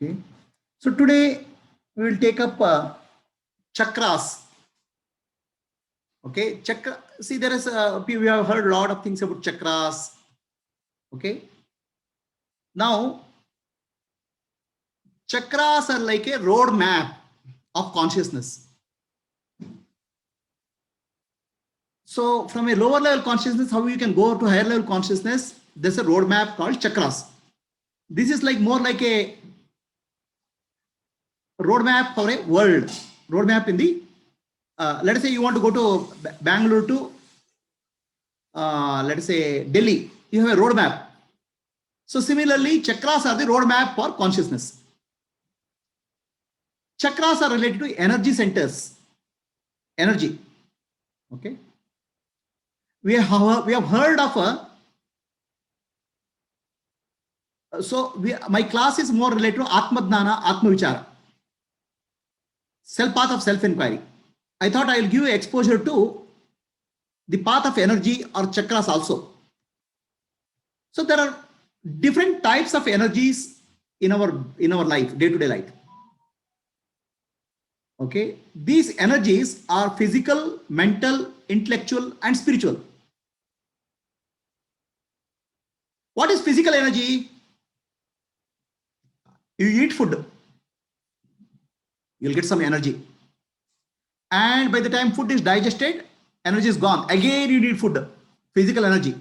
Okay. So today we will take up chakras. Okay. Chakra. See, there is we have heard a lot of things about chakras. Okay. Now, chakras are like a road map of consciousness. So from a lower level consciousness, how you can go to higher level consciousness, there's a roadmap called chakras. This is like more like a roadmap for a world. Roadmap in the, let us say you want to go to Bangalore to, let us say Delhi. You have a roadmap. So similarly, chakras are the roadmap for consciousness. Chakras are related to energy centers. Energy. Okay. We have heard of my class is more related to Atmadnana, Atmavichara. Path of self-inquiry. I thought I will give you exposure to the path of energy or chakras also. So there are different types of energies in our life, day-to-day life. Okay, these energies are physical, mental, intellectual, and spiritual. What is physical energy? You eat food, you'll get some energy. And by the time food is digested, energy is gone. Again, you need food, physical energy.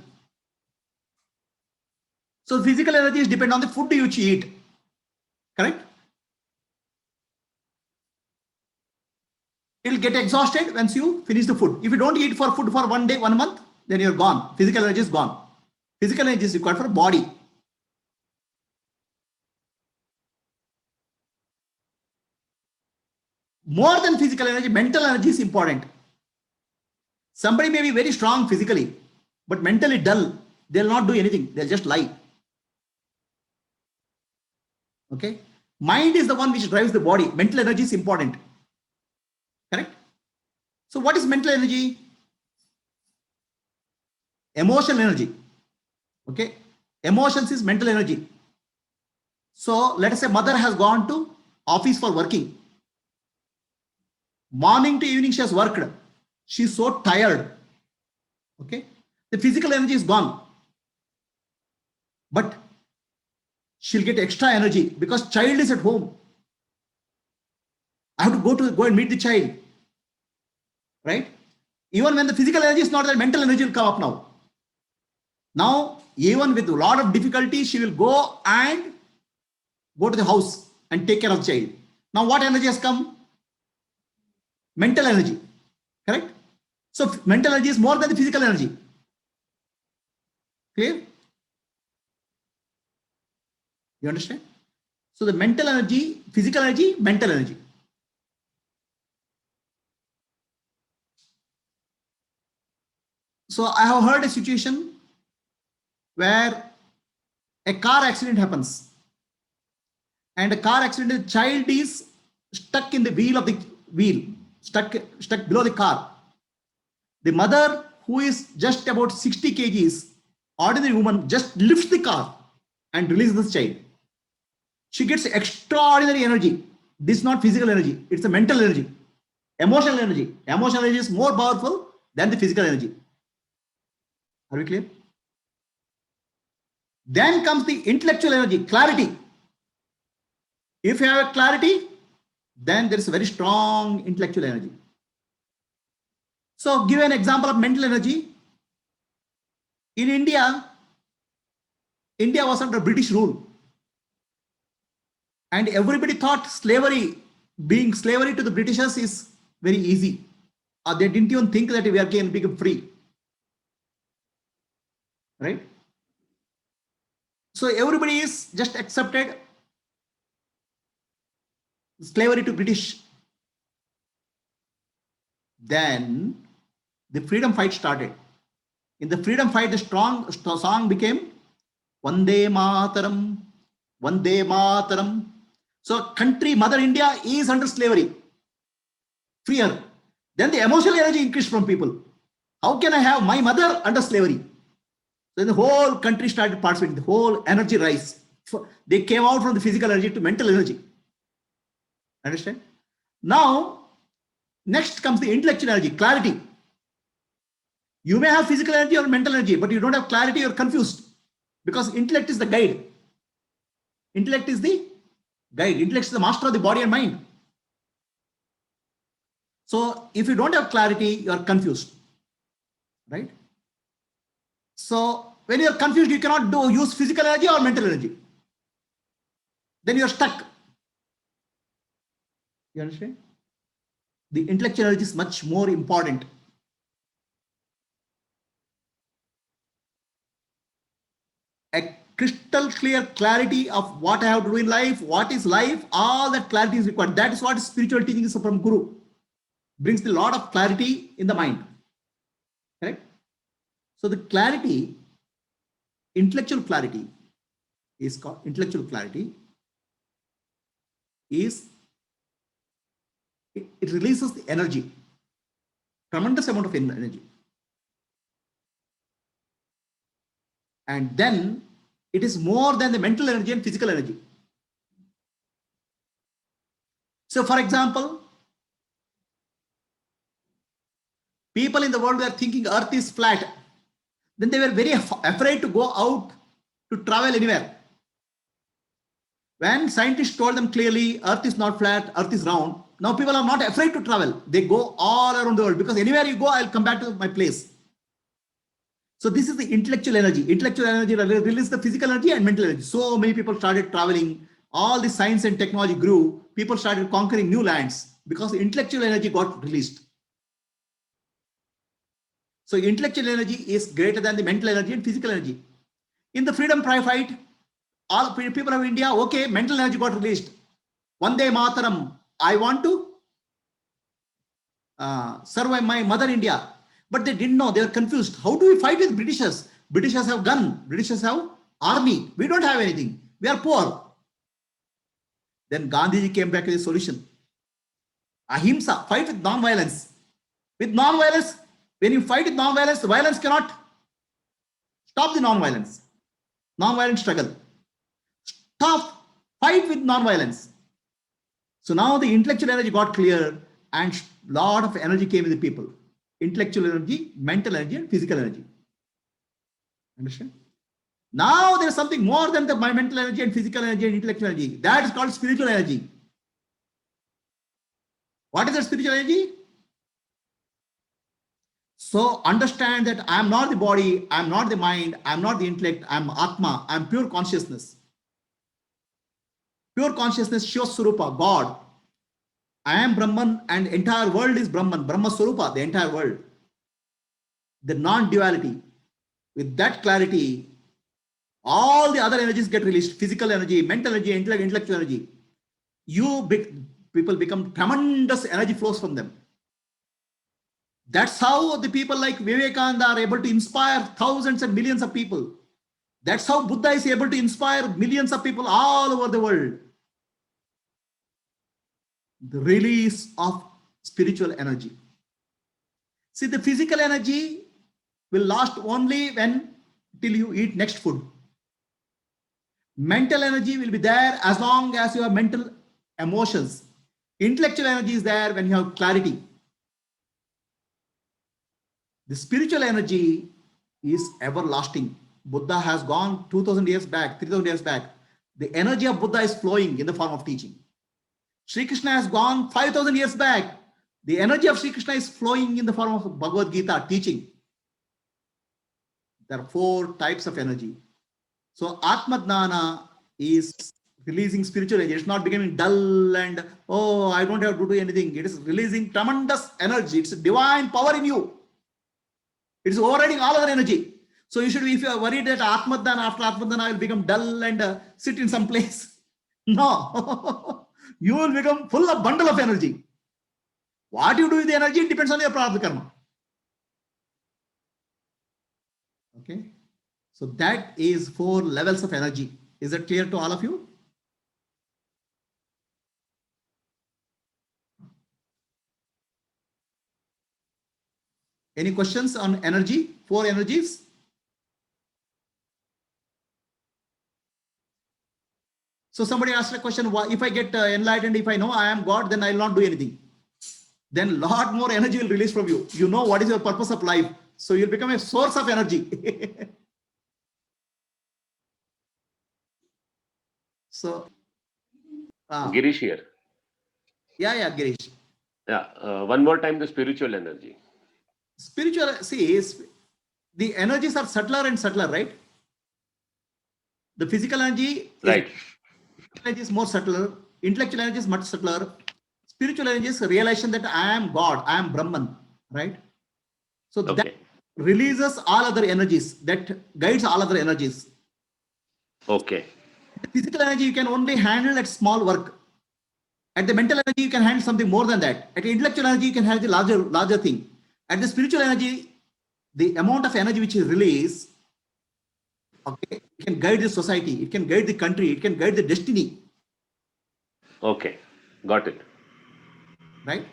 So physical energy is dependent on the food you eat. Correct? It will get exhausted once you finish the food. If you don't eat for food for 1 day, 1 month, then you're gone. Physical energy is gone. Physical energy is required for body. More than physical energy, mental energy is important. Somebody may be very strong physically, but mentally dull. They'll not do anything. They'll just lie. Okay. Mind is the one which drives the body. Mental energy is important. Correct? So what is mental energy? Emotional energy. Okay. Emotions is mental energy. So let us say mother has gone to office for working. Morning to evening she has worked. She's so tired. Okay. The physical energy is gone. But she'll get extra energy because child is at home. I have to go and meet the child. Right? Even when the physical energy is not there, mental energy will come up now. Now, even with a lot of difficulty, she will go to the house and take care of the child. Now, what energy has come? Mental energy. Correct? So, mental energy is more than the physical energy. Clear? You understand? So, the mental energy, physical energy, mental energy. So, I have heard a situation where a car accident happens. And a car accident, the child is stuck in the wheel, stuck below the car. The mother, who is just about 60 kgs, ordinary woman, just lifts the car and releases this child. She gets extraordinary energy. This is not physical energy. It's a mental energy, emotional energy. Emotional energy is more powerful than the physical energy. Are we clear? Then comes the intellectual energy, clarity. If you have a clarity, then there is a very strong intellectual energy. So give an example of mental energy. In India was under British rule. And everybody thought being slavery to the Britishers is very easy. Or they didn't even think that we can become free. Right? So everybody is just accepted slavery to British. Then the freedom fight started. In the freedom fight, the strong song became Vande Mataram, Vande Mataram. So country, Mother India is under slavery. Free her. Then the emotional energy increased from people. How can I have my mother under slavery? Then the whole country started participating. The whole energy rise. They came out from the physical energy to mental energy. Understand? Now, next comes the intellectual energy, clarity. You may have physical energy or mental energy, but you don't have clarity, you're confused. Because intellect is the guide. Intellect is the guide. Intellect is the master of the body and mind. So if you don't have clarity, you are confused. Right? So when you are confused, you cannot use physical energy or mental energy. Then you are stuck. You understand? The intellectual energy is much more important. A crystal clear clarity of what I have to do in life, what is life, all that clarity is required. That is what spiritual teaching is from Guru. Brings a lot of clarity in the mind. Correct? So the clarity, intellectual clarity is called intellectual clarity is it releases the energy, tremendous amount of energy. And then it is more than the mental energy and physical energy. So for example, people in the world were thinking earth is flat. Then they were very afraid to go out to travel anywhere. When scientists told them clearly earth is not flat, earth is round, now people are not afraid to travel. They go all around the world because anywhere you go, I'll come back to my place. So this is the intellectual energy. Intellectual energy releases the physical energy and mental energy. So many people started traveling. All the science and technology grew. People started conquering new lands because the intellectual energy got released. So intellectual energy is greater than the mental energy and physical energy. In the freedom fight, all people of India, okay, mental energy got released. Vande Mataram, I want to serve my mother India. But they didn't know, they were confused. How do we fight with Britishers? Britishers have gun, Britishers have army. We don't have anything. We are poor. Then Gandhiji came back with a solution. Ahimsa, fight with non-violence. With non-violence, when you fight with non-violence, the violence cannot stop the non-violence. Non-violent struggle. Stop, fight with non-violence. So now the intellectual energy got clear and a lot of energy came in the people. Intellectual energy, mental energy, and physical energy. Understand? Now there is something more than the mental energy and physical energy and intellectual energy. That is called spiritual energy. What is that spiritual energy? So understand that I am not the body, I am not the mind, I am not the intellect, I am Atma, I am pure consciousness. Pure consciousness, Shiva Swarupa, God. I am Brahman and entire world is Brahman, Brahma Swarupa, the entire world. The non-duality. With that clarity, all the other energies get released. Physical energy, mental energy, intellectual energy. People become tremendous energy flows from them. That's how the people like Vivekananda are able to inspire thousands and millions of people. That's how Buddha is able to inspire millions of people all over the world. The release of spiritual energy. See, the physical energy will last only till you eat next food. Mental energy will be there as long as you have mental emotions. Intellectual energy is there when you have clarity. The spiritual energy is everlasting. Buddha has gone 2000 years back, 3000 years back. The energy of Buddha is flowing in the form of teaching. Sri Krishna has gone 5000 years back. The energy of Sri Krishna is flowing in the form of Bhagavad Gita teaching. There are 4 types of energy. So Atma Dhyana is releasing spiritual energy. It's not becoming dull and, oh, I don't have to do anything. It is releasing tremendous energy. It's a divine power in you. It is overriding all other energy. So you should be, if you are worried that Atma Dhyana, after Atma Dhyana, I will become dull and sit in some place. No. You will become full of bundle of energy. What you do with the energy, it depends on your prarabdha karma. Okay. So that is 4 levels of energy. Is that clear to all of you? Any questions on energy? 4 energies? So somebody asked a question, why, if I get enlightened, if I know I am God, then I will not do anything. Then lot more energy will release from you. You know what is your purpose of life. So you'll become a source of energy. So, Girish here. Yeah, Girish. Yeah, one more time, the spiritual energy. Spiritual, see, the energies are subtler and subtler, right? The physical energy Right. is more subtler. Intellectual energy is much subtler. Spiritual energy is realization that I am God, I am Brahman, right? So that releases all other energies, that guides all other energies. Okay. The physical energy you can only handle at small work. At the mental energy, you can handle something more than that. At the intellectual energy, you can handle the larger thing. At the spiritual energy, the amount of energy which is released, okay, it can guide the society, it can guide the country, it can guide the destiny. Okay, got it. Right?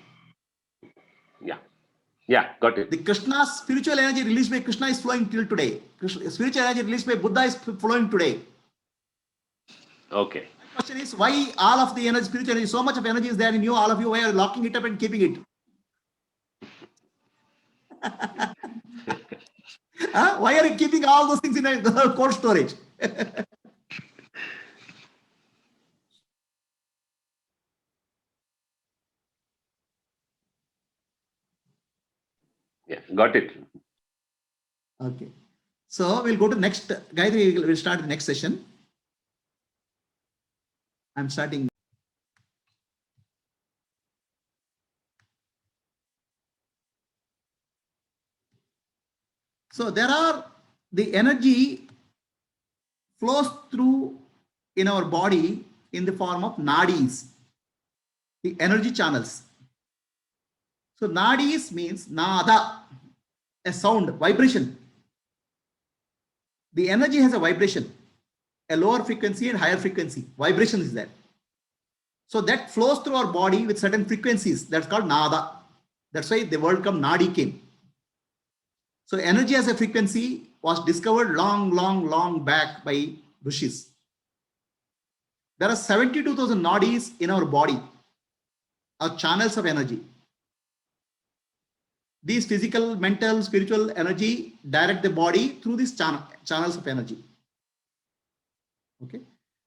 Yeah, got it. The Krishna's spiritual energy released by Krishna is flowing till today. Spiritual energy released by Buddha is flowing today. Okay. The question is, why all of the energy, spiritual energy, so much of energy is there in you, all of you, why are you locking it up and keeping it? Why are you keeping all those things in a cold storage? Yeah, got it. Okay. So we'll go to next. Gayatri, we'll start the next session. I'm starting. So there are the energy flows through in our body in the form of nadis, the energy channels. So nadis means nada, a sound, vibration. The energy has a vibration, a lower frequency and higher frequency. Vibration is there. So that flows through our body with certain frequencies. That's called nada. That's why the word come nadi came. So energy as a frequency was discovered long back by rishis. There are 72,000 nadis in our body, or channels of energy. These physical, mental, spiritual energy direct the body through these channels of energy. Okay.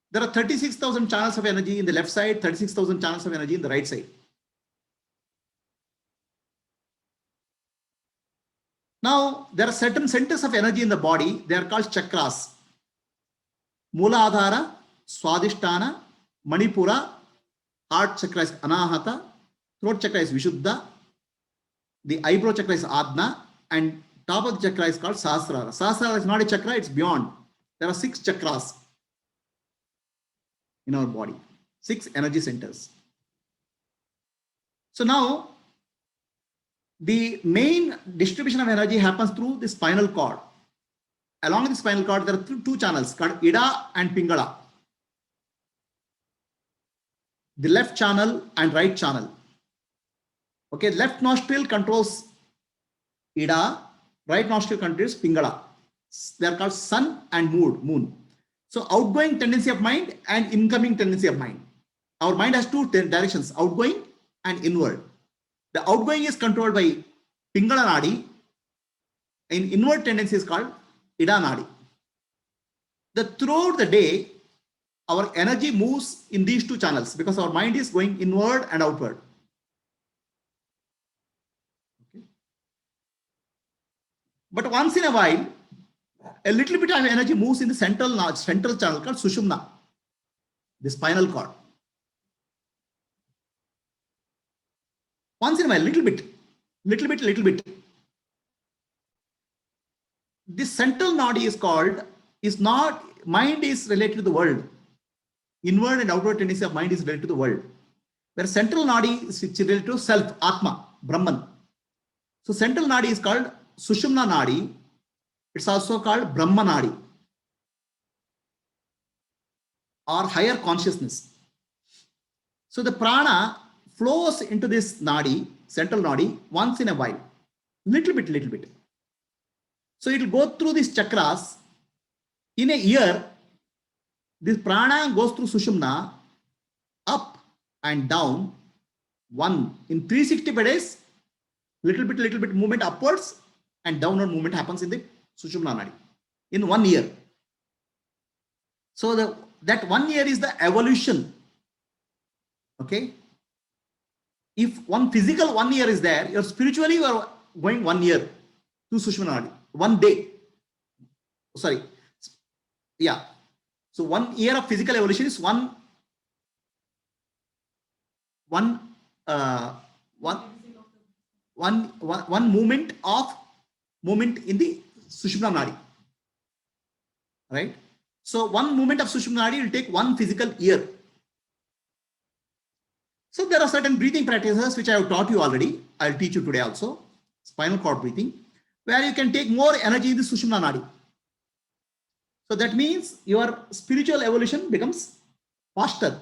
There are 36,000 channels of energy in the left side, 36,000 channels of energy in the right side. Now, there are certain centers of energy in the body. They are called chakras. Mooladhara, Swadhisthana, Manipura, heart chakra is Anahata, throat chakra is Vishuddha, the eyebrow chakra is Adna, and top of the chakra is called Sahasrara. Sahasrara is not a chakra, it's beyond. There are 6 chakras in our body, 6 energy centers. So now, the main distribution of energy happens through the spinal cord. Along the spinal cord, there are 2 channels called Ida and Pingala. The left channel and right channel. Okay, left nostril controls Ida, right nostril controls Pingala. They are called sun and moon. So outgoing tendency of mind and incoming tendency of mind. Our mind has 2 directions, outgoing and inward. The outgoing is controlled by Pingala Nadi, and inward tendency is called Ida Nadi. Throughout the day, our energy moves in these 2 channels because our mind is going inward and outward. Okay. But once in a while, a little bit of energy moves in the central channel called Sushumna, the spinal cord. Once in a while, little bit. This central nodi is not, mind is related to the world. Inward and outward tendency of mind is related to the world. Where central nadi is related to self, Atma, Brahman. So central nadi is called Sushumna nadi. It's also called Brahma nadi, or higher consciousness. So the prana flows into this nadi, central nadi, once in a while, little bit. So it will go through these chakras. In a year, This prana goes through Sushumna up and down in 360 days, little bit movement upwards and downward movement happens in the Sushumna Nadi in 1 year. So that 1 year is the evolution. Okay. If one physical 1 year is there, you're spiritually you are going 1 year to Sushumna Nadi, 1 day. Sorry. Yeah. So 1 year of physical evolution is one movement in the Sushumna Nadi. Right? So 1 movement of Sushumna Nadi will take 1 physical year. So there are certain breathing practices which I have taught you already. I'll teach you today also. Spinal cord breathing, where you can take more energy in the Sushumna Nadi. So that means your spiritual evolution becomes faster.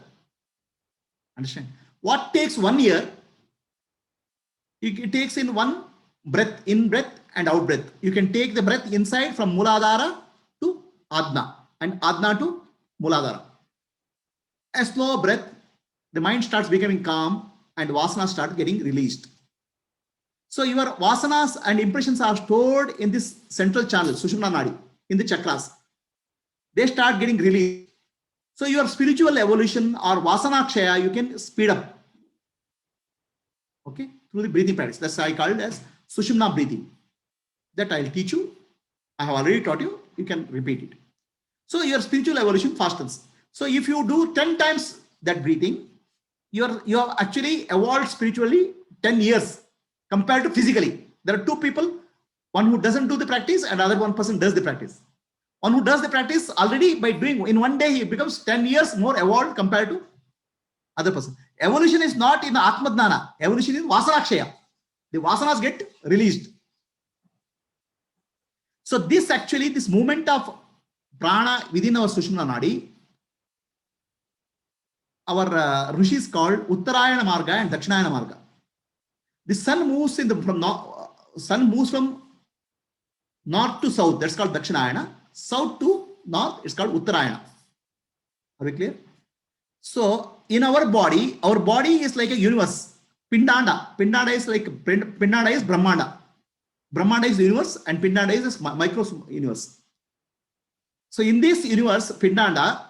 Understand? What takes 1 year, it takes in 1 breath, in breath and out breath. You can take the breath inside from Muladhara to Adna and Adna to Muladhara. A slow breath, the mind starts becoming calm and vasanas start getting released. So your vasanas and impressions are stored in this central channel, Sushumna Nadi, in the chakras. They start getting released. So your spiritual evolution or vasana kshaya, you can speed up. Okay, through the breathing practice. That's why I call it as Sushumna breathing. That I'll teach you. I have already taught you. You can repeat it. So your spiritual evolution fastens. So if you do 10 times that breathing, you have actually evolved spiritually 10 years compared to physically. There are 2 people, one who doesn't do the practice and other one person does the practice. One who does the practice already by doing in 1 day, he becomes 10 years more evolved compared to other person. Evolution is not in the Atmadnana. Evolution is Vasanakshaya. The Vasanas get released. So this movement of prana within our Sushumna Nadi, our rishis called Uttarayana Marga and Dakshinayana Marga. The sun moves from north to south. That's called Dakshinayana. South to north, it's called Uttarayana. Are we clear? So in our body is like a universe. Pindanda is Brahmanda. Brahmanda is the universe and Pindanda is a micro universe. So in this universe, Pindanda,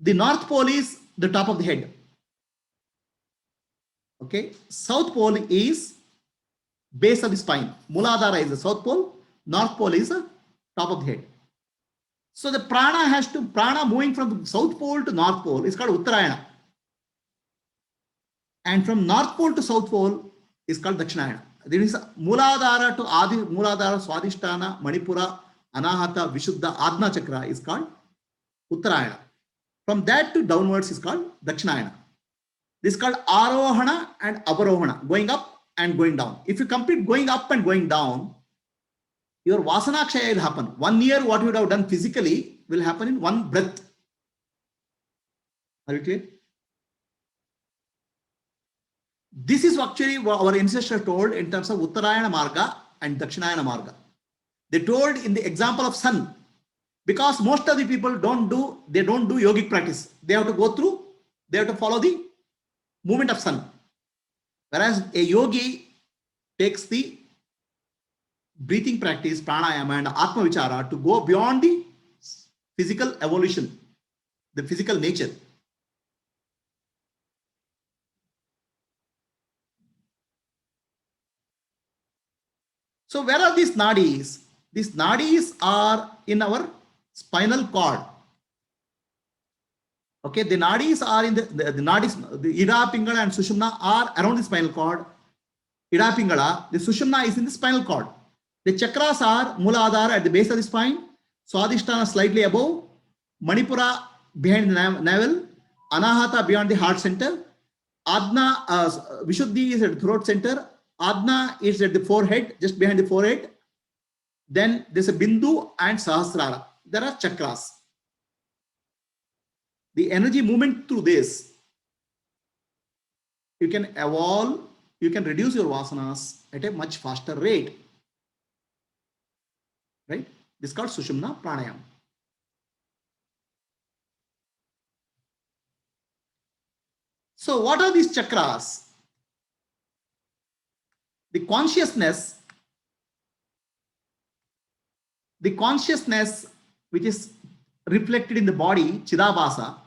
the North Pole is the top of the head. Okay. South Pole is base of the spine. Muladhara is the South Pole. North Pole is the top of the head. So the prana moving from South Pole to North Pole is called Uttarayana. And from North Pole to South Pole is called Dakshinayana. There is Muladhara to Adi, Muladhara, Swadhisthana, Manipura, Anahata, Vishuddha, Adna Chakra is called Uttarayana. From that to downwards is called Dakshinayana. This is called Arohana and Avarohana, going up and going down. If you complete going up and going down, your Vasana Kshaya will happen. 1 year, what you would have done physically will happen in 1 breath. Are you clear? This is actually what our ancestors told in terms of Uttarayana Marga and Dakshinayana Marga. They told in the example of sun, because most of the people don't do yogic practice. They have to follow the movement of sun. Whereas a yogi takes the breathing practice, pranayama and atma vichara to go beyond the physical evolution, the physical nature. So where are these nadis? These nadis are in our spinal cord. Okay, the nadis are in the nadis, the Ida, Pingala and Sushumna are around the spinal cord. Ida, Pingala, the Sushumna is in the spinal cord. The chakras are Muladhara at the base of the spine, Swadhisthana slightly above, Manipura behind the navel, Anahata beyond the heart center, Adna, Vishuddhi is at the throat center, Adna is at the forehead, just behind the forehead. Then there's a Bindu and Sahasrara. There are chakras. The energy movement through this, you can evolve, you can reduce your vasanas at a much faster rate. Right? This is called Sushumna Pranayama. So what are these chakras? The consciousness which is reflected in the body, Chidabhasa,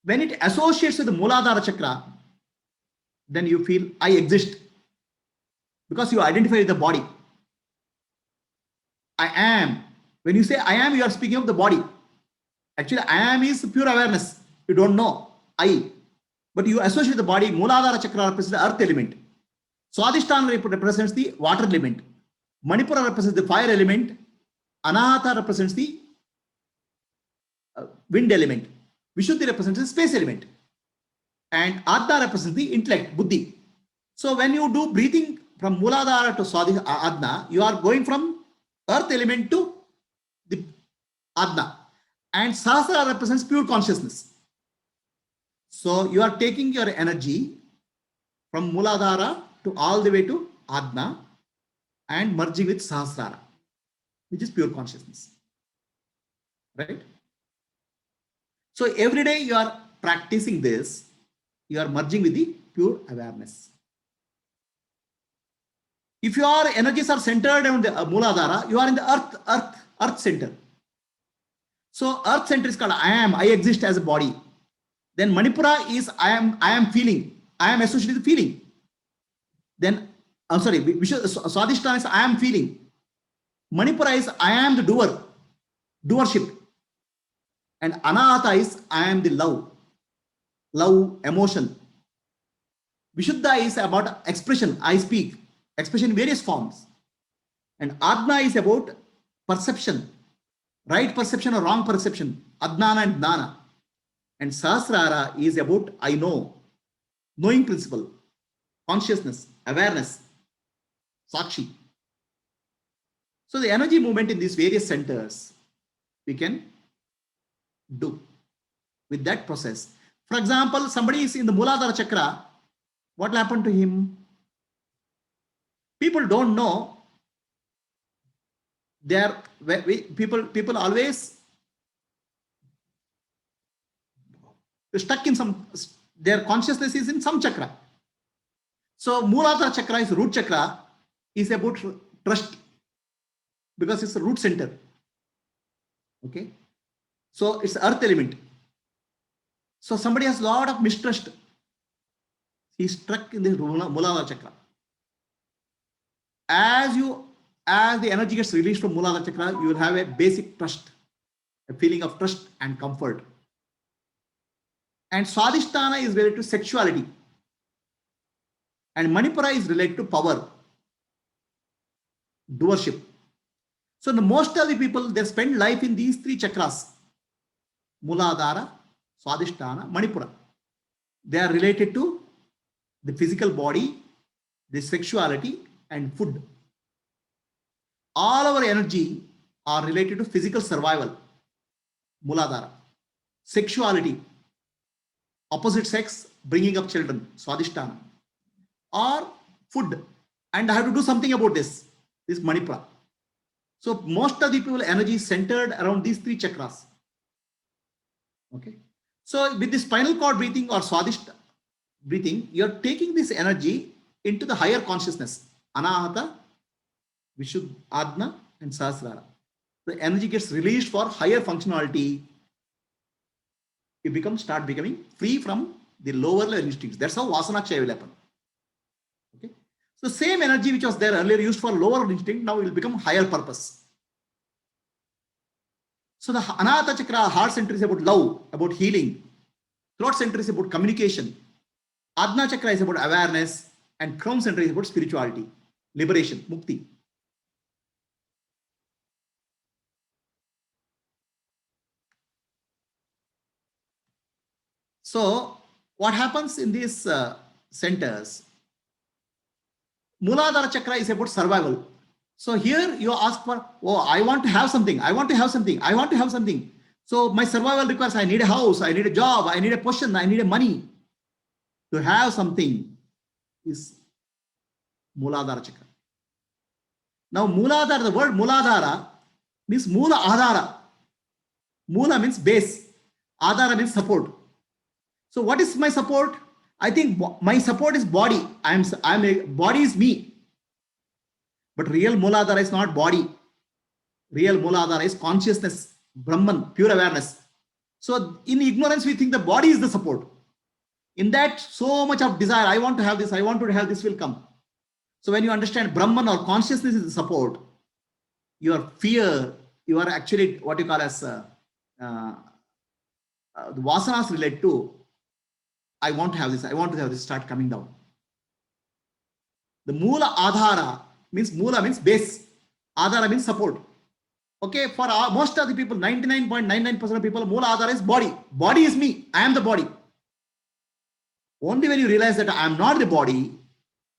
when it associates with the Muladhara chakra, then you feel I exist, because you identify with the body. I am. When you say I am, you are speaking of the body. Actually, I am is pure awareness. You don't know I, but you associate the body. Muladhara chakra represents the earth element. Swadhisthana represents the water element. Manipura represents the fire element. Anahata represents the wind element. Vishuddhi represents the space element. And Adna represents the intellect, buddhi. So when you do breathing from Muladhara to Adna, you are going from earth element to the Adna. And Sahasrara represents pure consciousness. So you are taking your energy from Muladhara to all the way to Adna and merging with Sahasrara, which is pure consciousness. Right? So every day you are practicing this, you are merging with the pure awareness. If your energies are centered around the Muladhara, you are in the earth center. So earth center is called I am, I exist as a body. Then Manipura is I am feeling, I am associated with feeling. Then, Swadhisthana is I am feeling. Manipura is I am the doer, doership. And Anahata is I am the love, emotion. Vishuddha is about expression, I speak, expression in various forms. And Adna is about perception, right perception or wrong perception, Adnana and Dnana. And Sahasrara is about I know, knowing principle, consciousness, awareness, Sakshi. So the energy movement in these various centers, we can do with that process. For example, somebody is in the Muladhara chakra, what will happen to him? People don't know. People always stuck in some, their consciousness is in some chakra. So Muladhara chakra is root chakra, is about trust, because it's a root center. Okay. So it's earth element. So somebody has a lot of mistrust. He's stuck in the Muladhara chakra. As the energy gets released from Muladhara chakra, you will have a basic trust, a feeling of trust and comfort. And Swadhisthana is related to sexuality. And Manipura is related to power, doership. So most of the people, they spend life in these three chakras: Muladhara, Swadhisthana, Manipura. They are related to the physical body, the sexuality, and food. All our energy are related to physical survival, Muladhara. Sexuality, opposite sex, bringing up children, Swadhisthana. Or food, and I have to do something about this Manipura. So most of the people energy is centered around these three chakras. Okay. So with the spinal cord breathing or Swadhisthana breathing, you're taking this energy into the higher consciousness, Anahata, Vishuddha, Adna, and Sahasrara. The energy gets released for higher functionality. You start becoming free from the lower level instincts. That's how Vasanakshaya will happen. Okay. So same energy which was there earlier used for lower instinct, now it will become higher purpose. So the Anahata chakra, heart center, is about love, about healing. Throat center is about communication. Adna chakra is about awareness. And crown center is about spirituality, liberation, mukti. So what happens in these centers? Muladhara chakra is about survival. So here you ask for, oh, I want to have something. I want to have something. I want to have something. So my survival requires, I need a house, I need a job, I need a position, I need a money. To have something is Muladhara chakra. Now Muladhara, the word Muladhara means Mula Adhara. Mula means base. Adhara means support. So what is my support? I think my support is body. Body is me. But real Mooladhara is not body. Real Mooladhara is consciousness, Brahman, pure awareness. So in ignorance, we think the body is the support. In that, so much of desire, I want to have this, I want to have this will come. So when you understand Brahman or consciousness is the support, your fear, you are actually what you call as the vasanas relate to, I want to have this, I want to have this, start coming down. The Moola Adhara means base, Adhara means support. Okay, for most of the people, 99.99% of people, Moola Adhara is body. Body is me, I am the body. Only when you realize that I am not the body,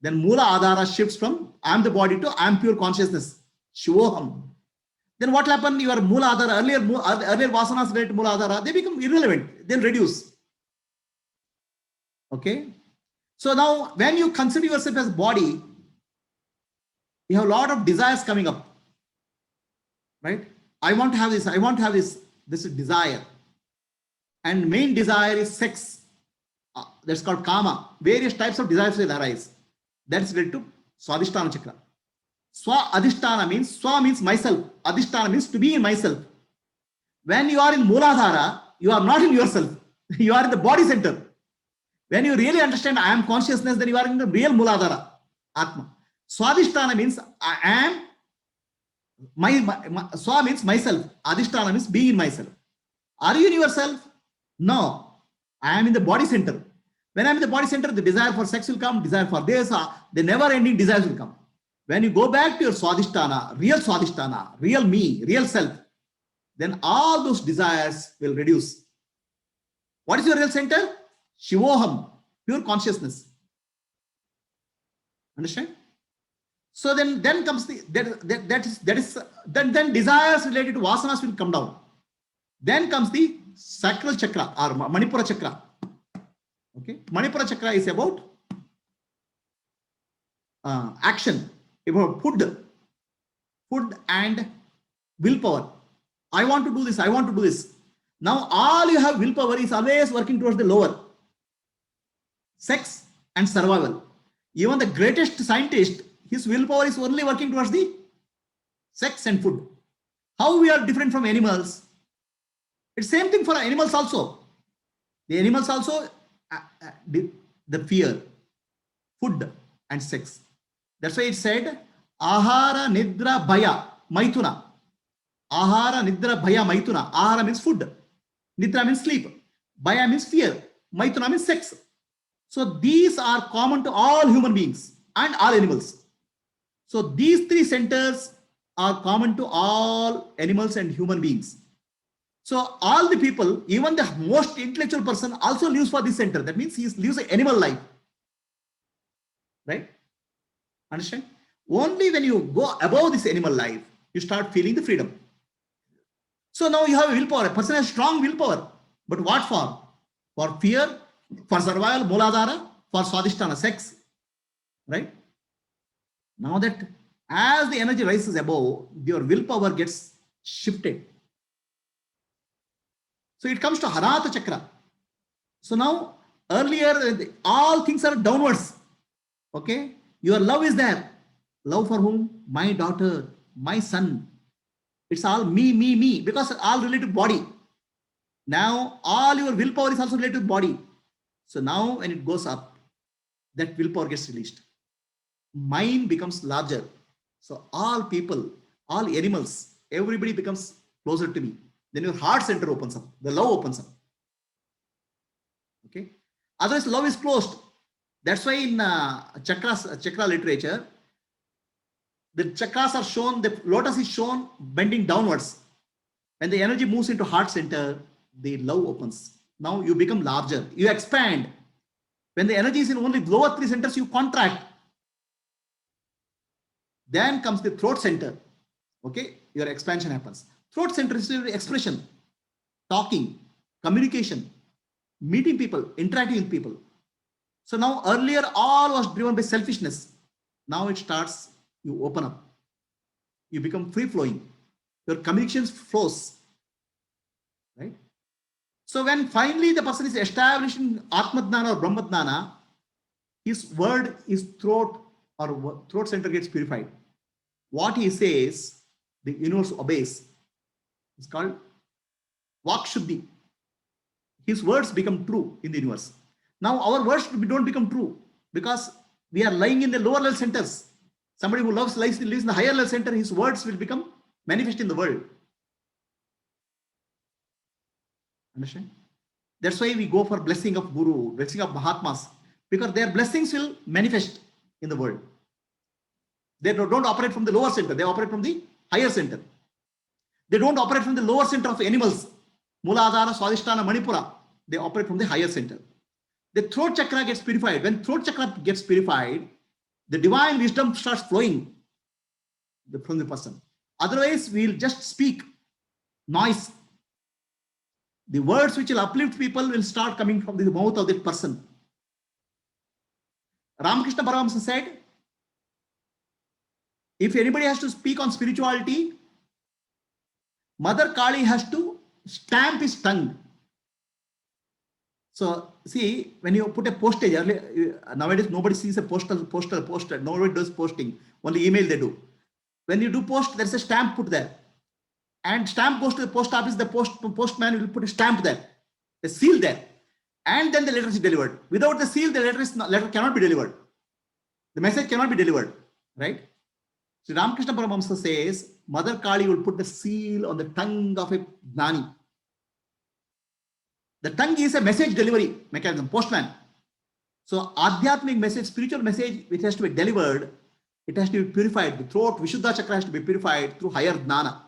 then Moola Adhara shifts from I am the body to I am pure consciousness, Shivoham. Then what happened? Your Moola Adhara, earlier vasanas related to Moola Adhara, they become irrelevant, they'll reduce. Okay. So now when you consider yourself as body, you have a lot of desires coming up. Right? I want to have this, I want to have this. This is desire. And main desire is sex. That's called kama. Various types of desires will arise. That's related to Swadhisthana Chakra. Swa Adhisthana means, Swa means myself. Adhisthana means to be in myself. When you are in Mooladhara, you are not in yourself. You are in the body center. When you really understand I am consciousness, then you are in the real Mooladhara, Atma. Swadhisthana means I am, Swa means myself. Adhisthana means being in myself. Are you in yourself? No. I am in the body center. When I am in the body center, the desire for sex will come, desire for this, the never-ending desires will come. When you go back to your Swadhisthana, real me, real self, then all those desires will reduce. What is your real center? Shivoham, pure consciousness. Understand? So then comes the then desires related to vasanas will come down. Then comes the sacral chakra or Manipura chakra. Okay, Manipura chakra is about action, about food and willpower. I want to do this, I want to do this. Now all you have willpower is always working towards the lower, sex and survival. Even the greatest scientist, his willpower is only working towards the sex and food. How we are different from animals? It's same thing for animals also. The animals also the fear, food and sex. That's why it said ahara nidra bhaya maituna. Ahara nidra bhaya maituna. Ahara means food, nidra means sleep, bhaya means fear, maituna means sex. So these are common to all human beings and all animals. So these three centers are common to all animals and human beings. So all the people, even the most intellectual person also lives for this center. That means he lives an animal life. Right? Understand? Only when you go above this animal life, you start feeling the freedom. So now you have willpower. A person has strong willpower. But what for? For fear, for survival, Mooladhara, for Swadhisthana, sex. Right? Now that as the energy rises above, your willpower gets shifted. So it comes to Hanata Chakra. So now earlier all things are downwards. Okay. Your love is there. Love for whom? My daughter, my son. It's all me, because all related to body. Now all your willpower is also related to body. So now when it goes up, that willpower gets released. Mind becomes larger. So all people, all animals, everybody becomes closer to me. Then your heart center opens up. The love opens up. Okay. Otherwise, love is closed. That's why in chakra literature, the chakras are shown, the lotus is shown bending downwards. When the energy moves into heart center, the love opens. Now you become larger. You expand. When the energy is in only lower three centers, you contract. Then comes the throat center. Okay. Your expansion happens. Throat center is expression, talking, communication, meeting people, interacting with people. So now earlier all was driven by selfishness. Now it starts, you open up. You become free flowing. Your communication flows. Right? So when finally the person is established in Atmadnana or Brahmadnana, his word, his throat or throat center gets purified. What he says, the universe obeys. It's called Vakshuddhi. His words become true in the universe. Now our words don't become true because we are lying in the lower level centers. Somebody who lives in the higher level center, his words will become manifest in the world. Understand? That's why we go for blessing of Guru, blessing of Mahatmas, because their blessings will manifest in the world. They don't operate from the lower center, they operate from the higher center. They don't operate from the lower center of animals, Muladhara, Swadhisthana, Manipura. They operate from the higher center. The throat chakra gets purified. When throat chakra gets purified, the divine wisdom starts flowing from the person. Otherwise, we'll just speak noise. The words which will uplift people will start coming from the mouth of that person. Ramakrishna Paramahamsa said, if anybody has to speak on spirituality, Mother Kali has to stamp his tongue. So see, when you put a postage, nowadays nobody sees a poster. Nobody does posting. Only email they do. When you do post, there's a stamp put there. And stamp goes to the post office, the postman will put a stamp there, a seal there. And then the letter is delivered. Without the seal, the letter cannot be delivered. The message cannot be delivered, right? So Ramakrishna Paramahamsa says, Mother Kali will put the seal on the tongue of a Gnani. The tongue is a message delivery mechanism, postman. So Adhyatmic message, spiritual message, which has to be delivered, it has to be purified. The throat, Vishuddha chakra has to be purified through higher Jnana.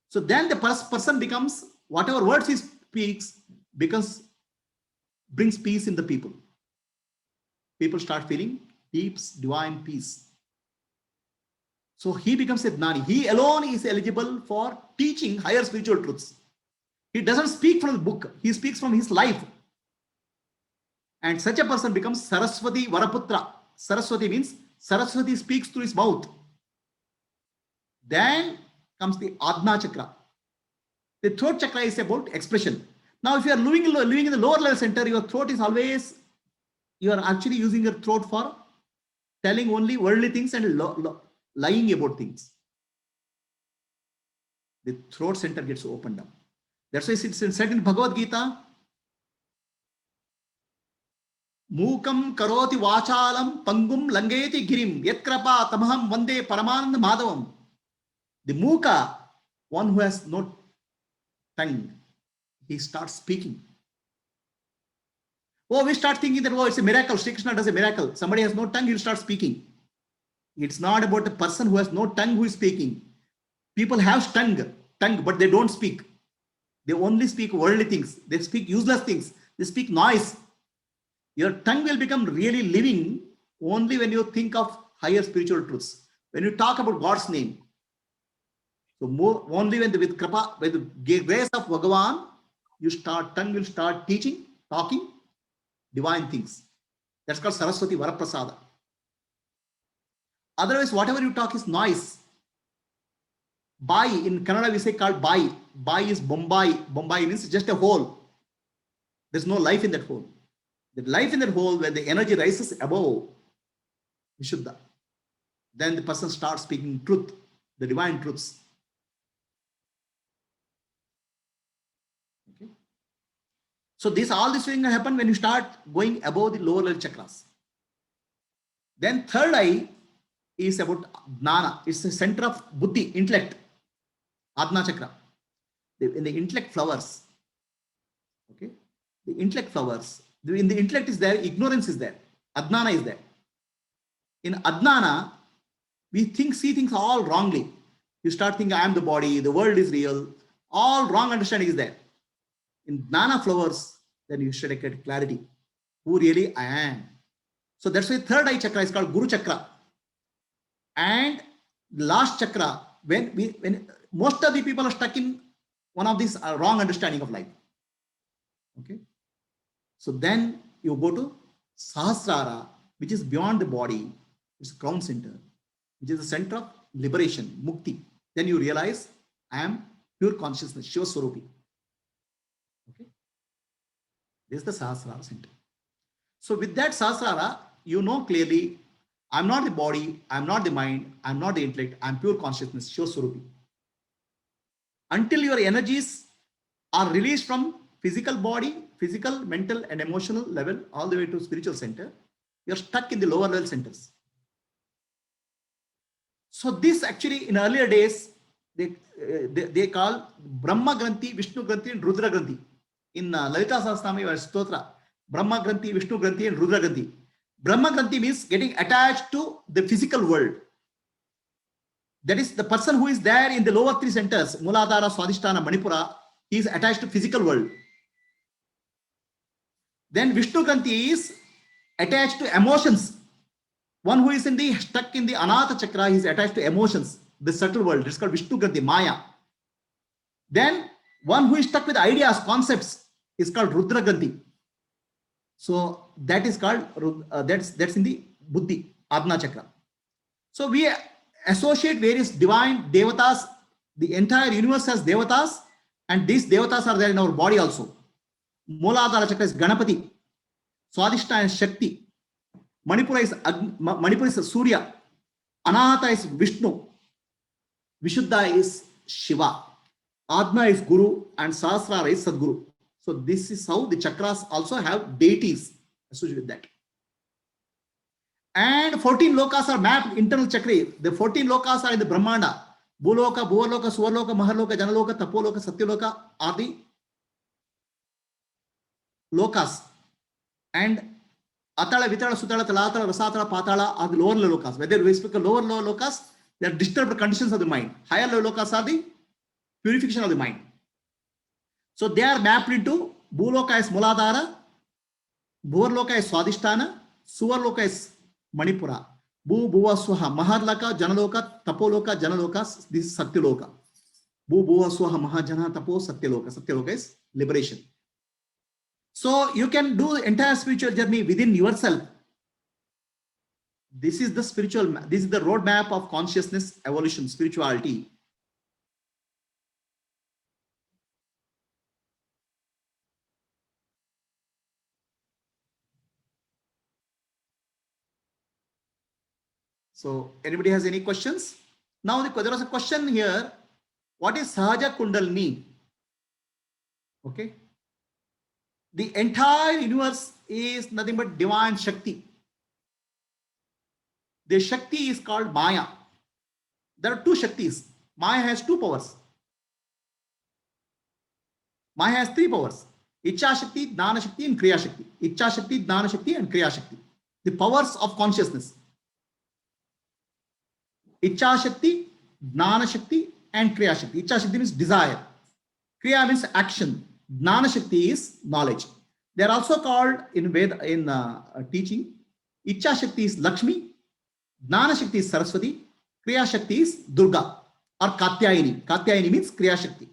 So then the person becomes, whatever words he speaks, brings peace in the people. People start feeling deep, divine peace. So he becomes a Gnani. He alone is eligible for teaching higher spiritual truths. He doesn't speak from the book. He speaks from his life. And such a person becomes Saraswati Varaputra. Saraswati means Saraswati speaks through his mouth. Then comes the Adna chakra. The throat chakra is about expression. Now, if you are living in the lower level center, your throat is always, you are actually using your throat for telling only worldly things and lying about things. The throat center gets opened up. That's why it's said in Bhagavad Gita, Mukam karoti vachalam pangum langeti girim yatkrapa tamaham vande paramanand madhavam. The Muka, one who has no tongue, he starts speaking. Oh, we start thinking that, oh, it's a miracle. Sri Krishna does a miracle. Somebody has no tongue, he'll start speaking. It's not about a person who has no tongue who is speaking. People have tongue, but they don't speak. They only speak worldly things. They speak useless things. They speak noise. Your tongue will become really living only when you think of higher spiritual truths. When you talk about God's name. So only with Kripa, with the grace of Bhagavan, tongue will start teaching, talking divine things. That's called Saraswati Varaprasada. Otherwise, whatever you talk is noise. Bai, in Kannada we say called Bai. Bai is Bombay. Bombay means just a hole. There's no life in that hole. The life in that hole, where the energy rises above Vishuddha, then the person starts speaking truth, the divine truths. Okay. So all this thing happen when you start going above the lower level chakras. Then third eye is about Jnana. It's the center of Buddhi, intellect. Adna chakra. In the intellect flowers. Okay. The intellect flowers. In the intellect is there, ignorance is there. Adnana is there. In Adnana, we see things all wrongly. You start thinking, I am the body, the world is real. All wrong understanding is there. In Jnana flowers, then you should get clarity. Who really I am. So that's why third eye chakra is called Guru chakra. And the last chakra, when most of the people are stuck in one of these wrong understanding of life. Okay. So then you go to Sahasrara, which is beyond the body. It's crown center, which is the center of liberation, mukti. Then you realize I am pure consciousness, Shiva Swarupi. This is the Sahasrara center. So with that Sahasrara, you know clearly, I'm not the body, I'm not the mind, I'm not the intellect, I'm pure consciousness, Shiva Swarupi. Until your energies are released from physical body, physical, mental, and emotional level, all the way to spiritual center, you're stuck in the lower level centers. So this actually in earlier days, they call Brahma Granthi, Vishnu Granthi, and Rudra Granthi. In Lalita Sahasranama Stotra, Brahma Granthi, Vishnu Granthi, and Rudra Granthi. Brahma Granthi means getting attached to the physical world. That is the person who is there in the lower three centers, Muladhara, Swadhisthana, Manipura, he is attached to physical world. Then Vishnu Granthi is attached to emotions. One who is stuck in the Anahata Chakra, he is attached to emotions, the subtle world. It's called Vishnu Granthi, Maya. Then one who is stuck with ideas, concepts, is called Rudra Granthi. So that is called, that's in the Buddhi, Adna Chakra. So we associate various divine devatas. The entire universe has devatas, and these devatas are there in our body also. Muladhara Chakra is Ganapati. Swadhisthana is Shakti. Manipura is Surya. Anahata is Vishnu. Vishuddha is Shiva. Adna is Guru, and Sahasrara is Sadguru. So this is how the chakras also have deities associated with that. And 14 lokas are mapped, internal chakra. The 14 lokas are in the Brahmanda. Bhuloka, Bhuvarloka, Suvarloka, Maharloka, Janaloka, Tapoloka, Satyaloka are the lokas. And Atala, Vitala, Sutala, Talatala, Rasatala, Patala are the lower lokas. Whether we speak of lower lokas, they are disturbed conditions of the mind. Higher lokas are the purification of the mind. So they are mapped into Bhuloka is Muladhara, Bhuvarloka is Swadhisthana, Suvarloka is Manipura, Bhuva Swaha, Maharloka, Janaloka, Tapoloka, Janaloka, this is Satyaloka. Bhuva Swaha, Mahajana, Tapo, Satyaloka. Satyaloka is liberation. So you can do the entire spiritual journey within yourself. This is the this is the roadmap of consciousness, evolution, spirituality. So anybody has any questions? Now there was a question here. What is Sahaja Kundalini? Okay. The entire universe is nothing but divine Shakti. The Shakti is called Maya. There are two Shaktis. Maya has two powers. Maya has three powers. Icha Shakti, Dana Shakti, and Kriya Shakti. Icha Shakti, Dana Shakti, and Kriya Shakti. The powers of consciousness. Icha Shakti, Jnana Shakti, and Kriya Shakti. Icha Shakti means desire. Kriya means action. Jnana Shakti is knowledge. They are also called in Veda, in teaching. Icha Shakti is Lakshmi. Jnana Shakti is Saraswati. Kriya Shakti is Durga or Katyayini. Katyayini means Kriya Shakti.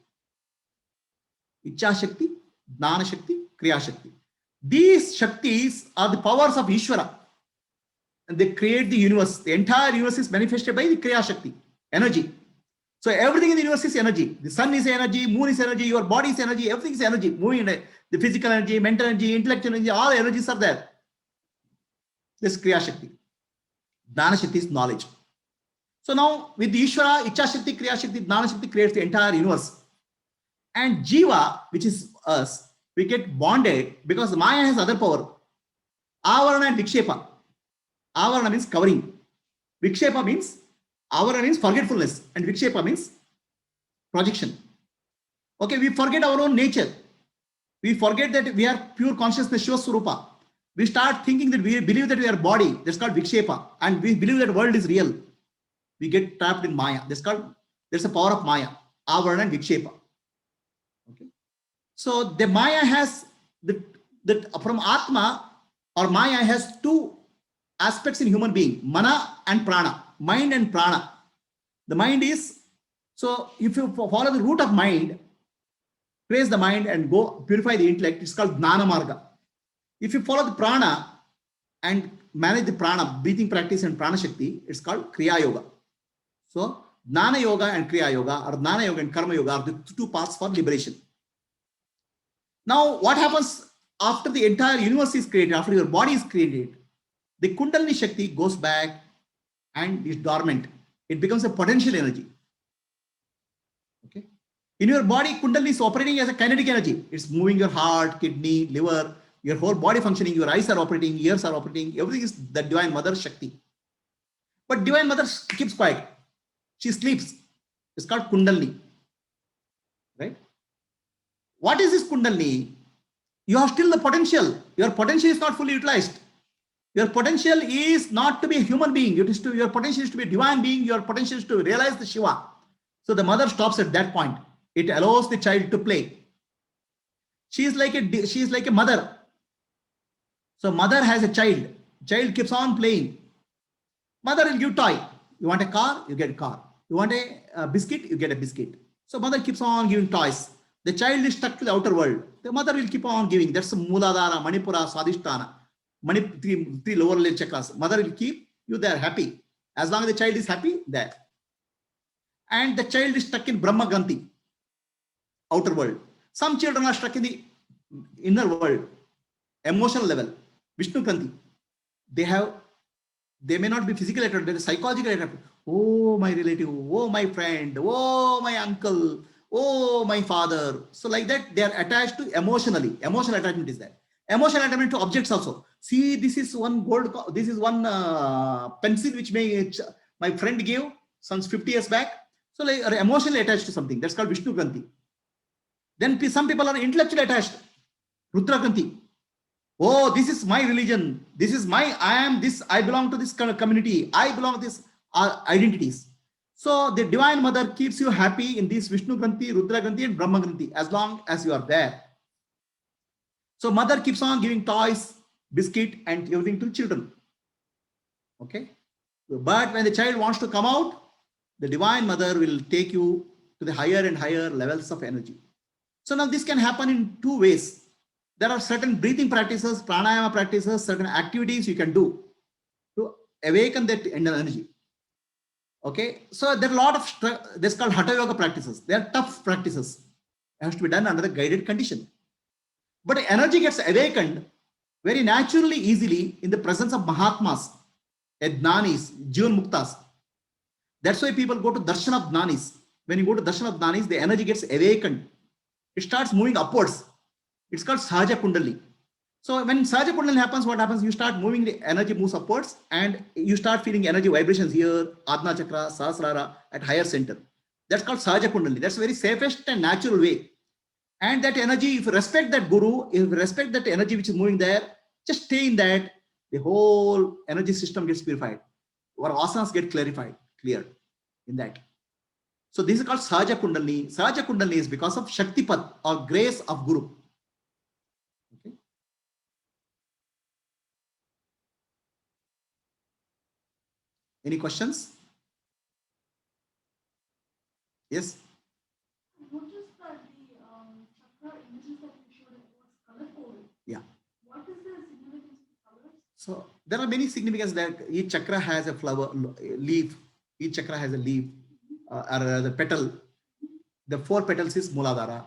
Icha Shakti, Jnana Shakti, Kriya Shakti. These Shaktis are the powers of Ishvara. And they create the universe. The entire universe is manifested by the Kriya Shakti, energy. So everything in the universe is energy. The sun is energy, moon is energy, your body is energy, everything is energy. Moving, the physical energy, mental energy, intellectual energy, all the energies are there. This Kriya Shakti. Jnana Shakti is knowledge. So now with the Ishvara, Icha Shakti, Kriya Shakti, Jnana Shakti creates the entire universe. And Jiva, which is us, we get bonded because Maya has other power. Avarana and Vikshepa. Avarana means covering. Vikshepa means, Avarana means forgetfulness, and Vikshepa means projection. Okay, we forget our own nature. We forget that we are pure consciousness, Shiva Swarupa. We start thinking that we believe that we are body. That's called Vikshepa. And we believe that world is real. We get trapped in Maya. There's a power of Maya, Avarana and Vikshepa. Okay. So the Maya has, from Atma or Maya has two aspects in human being, Mana and Prana, mind and Prana. The mind is, so if you follow the root of mind, praise the mind and go purify the intellect, it's called Jnana Marga. If you follow the Prana and manage the Prana, breathing practice and Prana Shakti, it's called Kriya Yoga. So Jnana Yoga and Kriya Yoga, or Jnana Yoga and Karma Yoga are the two paths for liberation. Now what happens after the entire universe is created, after your body is created, the Kundalini Shakti goes back and is dormant. It becomes a potential energy. Okay. In your body, Kundalini is operating as a kinetic energy. It's moving your heart, kidney, liver, your whole body functioning. Your eyes are operating, ears are operating. Everything is the Divine Mother Shakti. But Divine Mother keeps quiet. She sleeps. It's called Kundalini. Right? What is this Kundalini? You have still the potential. Your potential is not fully utilized. Your potential is not to be a human being. It is to, your potential is to be a divine being. Your potential is to realize the Shiva. So the mother stops at that point. It allows the child to play. She is like a mother. So mother has a child. Child keeps on playing. Mother will give toy. You want a car, you get a car. You want a biscuit, you get a biscuit. So mother keeps on giving toys. The child is stuck to the outer world. The mother will keep on giving. That's Muladhara, Manipura, Swadhisthana. Three lower level chakras. Mother will keep you there happy. As long as the child is happy, there. And the child is stuck in Brahma Granthi, outer world. Some children are stuck in the inner world, emotional level, Vishnu Granthi. They may not be physically attracted, they are psychologically attracted. Oh, my relative, oh, my friend, oh, my uncle, oh, my father. So like that, they are attached to emotionally. Emotional attachment is there. Emotional attachment to objects also. See, this is one pencil which my friend gave some 50 years back. So like are emotionally attached to something. That's called Vishnu Granthi. Then some people are intellectually attached. Rudra Granthi. Oh, this is my religion. This is I belong to this kind of community. I belong to this identities. So the Divine Mother keeps you happy in this Vishnu Granthi, Rudra Granthi and Brahma Granthi as long as you are there. So mother keeps on giving toys, biscuit and everything to children. Okay. But when the child wants to come out, the Divine Mother will take you to the higher and higher levels of energy. So now this can happen in two ways. There are certain breathing practices, pranayama practices, certain activities you can do to awaken that energy. Okay. So there are a lot of, this is called Hatha Yoga practices. They are tough practices. It has to be done under the guided condition. But energy gets awakened very naturally, easily in the presence of Mahatmas, Jnanis, Jivan Muktas. That's why people go to Darshan of Jnanis. When you go to Darshan of Jnanis, the energy gets awakened. It starts moving upwards. It's called Sahaja Kundali. So when Sahaja Kundali happens, what happens? You start moving, the energy moves upwards and you start feeling energy vibrations here, Adna Chakra, Sahasrara at higher center. That's called Sahaja Kundali. That's the very safest and natural way. And that energy, if you respect that guru, if you respect that energy which is moving there, just stay in that, the whole energy system gets purified. Our asanas get clarified, cleared in that. So this is called Sahaja Kundalini. Sahaja Kundalini is because of Shaktipat or grace of Guru. Okay. Any questions? Yes. I noticed that the chakra images that you showed was colorful. Yeah. What is the significance of colors? So there are many significance that each chakra has a flower, leaf. Each chakra has a leaf or the petal. The 4 petals is Muladhara.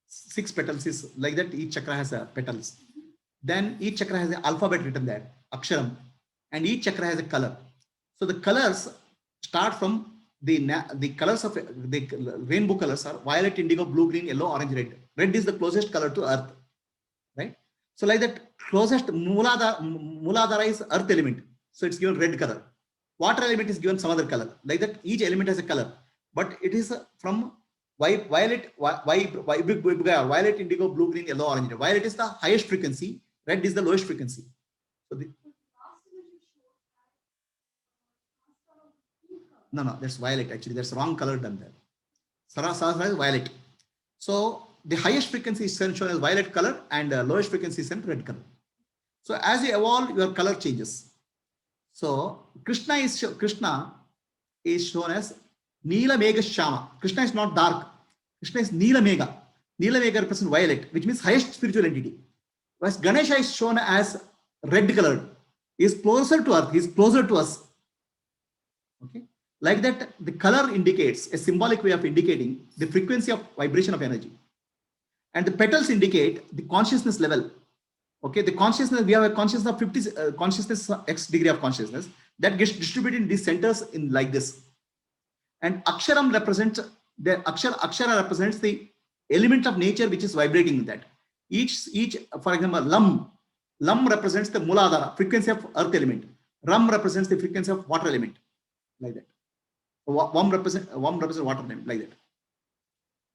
6 petals is like that. Each chakra has a petals. Then each chakra has an alphabet written there, Aksharam, and each chakra has a color. So the colors start from the colors of the rainbow colors are violet, indigo, blue, green, yellow, orange, red. Red is the closest color to earth, right? So like that closest Muladhara is earth element. So it's given red color. Water element is given some other color. Like that each element has a color, but it is from violet, indigo, blue, green, yellow, orange. Violet is the highest frequency. Red is the lowest frequency. So no, that's violet actually. That's wrong color done there. Sahasrara is violet. So the highest frequency is shown as violet color and lowest frequency is red color. So as you evolve, your color changes. So Krishna is shown as Neela Mega Shama. Krishna is not dark. Krishna is Neela Mega. Neela Mega represents violet, which means highest spiritual entity. Whereas Ganesha is shown as red colored. He is closer to earth. He is closer to us. Okay. Like that, the color indicates a symbolic way of indicating the frequency of vibration of energy. And the petals indicate the consciousness level. Okay, the consciousness, we have a consciousness of 50 consciousness x degree of consciousness that gets distributed in these centers in like this. And aksharam represents the akshara represents the element of nature which is vibrating in that. Each for example, lam represents the muladhara, frequency of earth element. Ram represents the frequency of water element, like that. Vam represents water element, like that.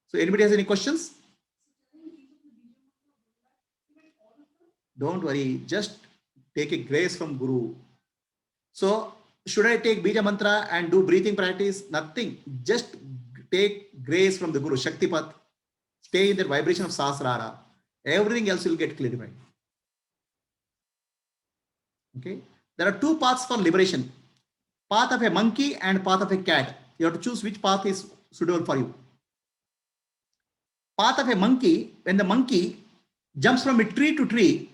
So anybody has any questions? Don't worry, just take a grace from Guru. So should I take Bija Mantra and do breathing practice? Nothing. Just take grace from the Guru, Shaktipat. Stay in the vibration of Sahasrara. Everything else will get clarified. Okay. There are two paths for liberation. Path of a monkey and path of a cat. You have to choose which path is suitable for you. Path of a monkey, when the monkey jumps from a tree to tree,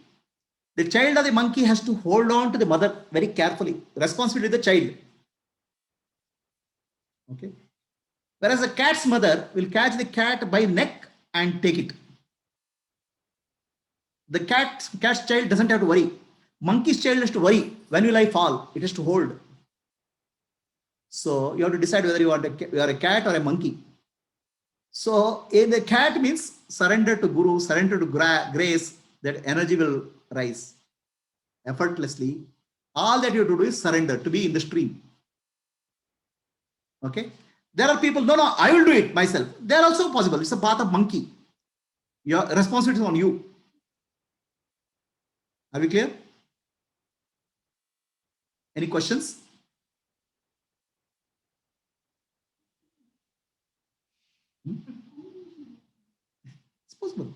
the child of the monkey has to hold on to the mother very carefully. Responsibility of the child. Okay. Whereas the cat's mother will catch the cat by neck and take it. The cat's child doesn't have to worry. Monkey's child has to worry. When will I fall? It has to hold. So you have to decide whether you are a cat or a monkey. So in the cat means surrender to Guru, surrender to grace, that energy will rise effortlessly. All that you have to do is surrender, to be in the stream. Okay. There are people, no, I will do it myself. They are also possible. It's a path of monkey. Your responsibility is on you. Are we clear? Any questions? It's possible.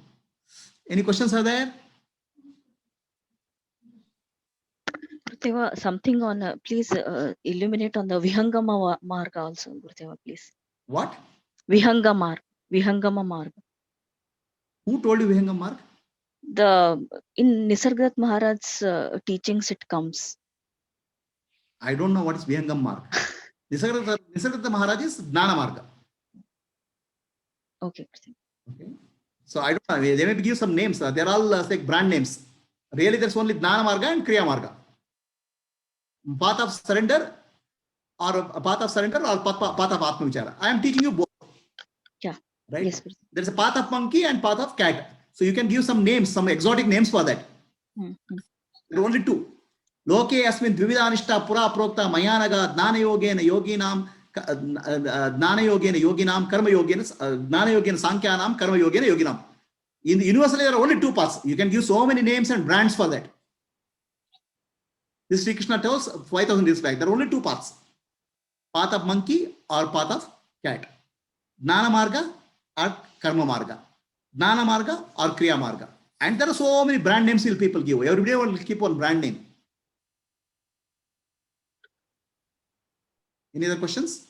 Any questions are there? Gurudeva, something on, please illuminate on the Vihangama Marga also, Gurudeva, please. What? Vihangama Marga. Who told you Vihangam Marg? In Nisargadatta Maharaj's teachings it comes. I don't know what is Vihangam Marg. Nisargadatta Maharaj is Jnana Marga. Okay. Okay. So I don't know. They may give some names. They're all like brand names. Really, there's only Jnana Marga and Kriya Marga. Path of surrender or path of Atma Vichara. I am teaching you both. Yeah. Right? Yes. There's a path of monkey and path of cat. So you can give some names, some exotic names for that. There are only two. Loke asmin dvividanishta pura prokta mayanaga dnana yogena yoginam karma yogena dnana yogena sankyanam karma yogena yoginam. In the universally there are only two paths. You can give so many names and brands for that. This Sri Krishna tells 5,000 years back. There are only two paths. Path of monkey or path of cat. Jnana Marga or Karma Marga. Jnana Marga or Kriya Marga. And there are so many brand names will people give. Everybody will keep one brand name. Any other questions?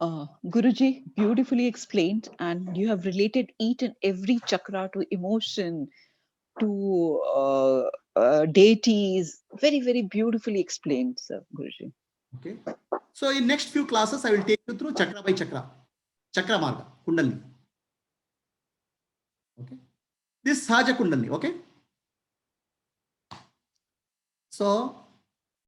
Guruji, beautifully explained, and you have related each and every chakra to emotion, to deities. Very, very beautifully explained, sir, Guruji. Okay. So in next few classes, I will take you through chakra by chakra. Chakra Marga, Kundalini. Okay. This Sahaja Kundalini, okay? So